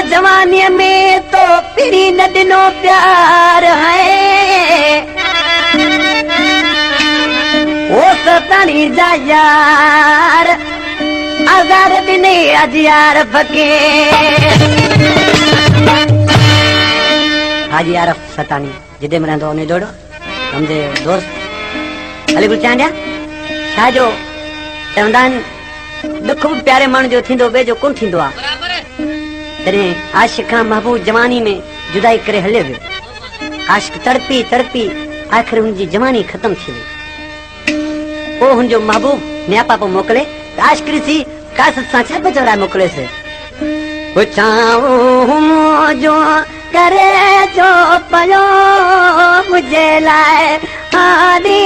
जवानी में तो पिरी न दिनो प्यार है वो सतानी जा यार आजार दिने आज यार फके आज यार सतानी जिदे मरा तो ने जोड़ो समझे दोस्त अली गुल चांडिया छाजो चवंदान दुख प्यारे मन जो थींदो बे जो कोन थींदो आ तॾहिं आशिक खां महबूब जवानी में जुदाई करे हले वियो आशिक तड़पी तड़पी आख़िर हुनजी जवानी ख़तम थी वई पोइ हुनजो महबूब न्यापा पोइ मोकिले त आशिक ॾिसी कासत सां छा पियो चवराए मोकिलेसि पुछां जो करे जो पियो मुंहिंजे लाइ हाली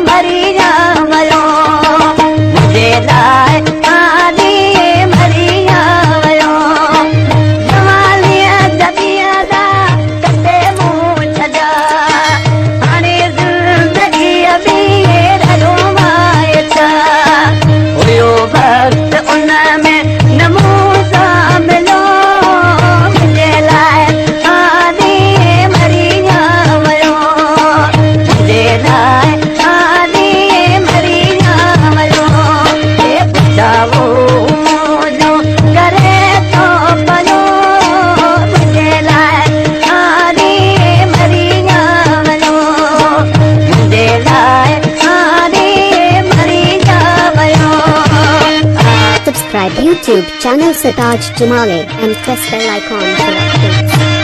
मरी वियो मुंहिंजे लाइ हाली मरी वियो YouTube channel Sitaj Jamale and press bell icon for updates.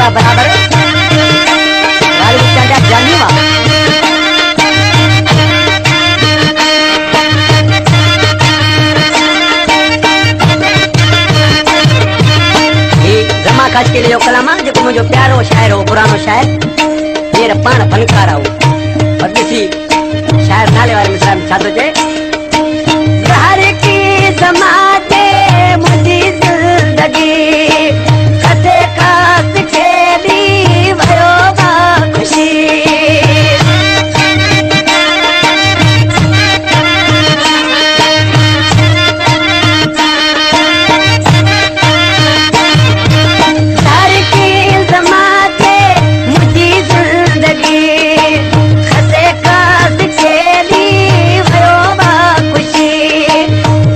सेवा बराबर वाली चांदा जानी वा ये जमा खास के लिए कलामा जो मुझे प्यारो शायर हो पुरानो शायर ये पाण फनकार आओ और किसी शायर नाले वाले मित्र में छातो चे हर की समाते मुझी जिंदगी कसे कास खेली भयो बा खुशी हर की समाते मुझी जिंदगी कसे कास खेली भयो बा खुशी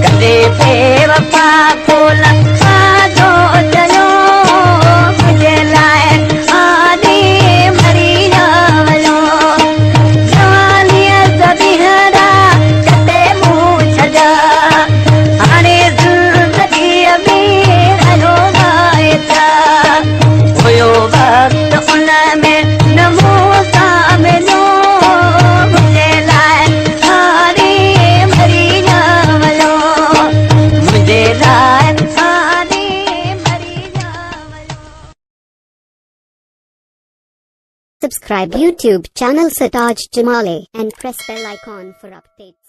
कदे बेवफा को लखा दो चलो मुझे लाए आदि मरी जावलो जवानिया सबिहरा कते मुँह छजा हाणे जिंदगी अभी हलो गाए था हुयो वक्त उन में नमो सा मिलो मुझे लाए आदि मरी जावलो मुझे लाए आदि मरी जावलो Subscribe YouTube channel Sataj Jamale and press bell icon for updates.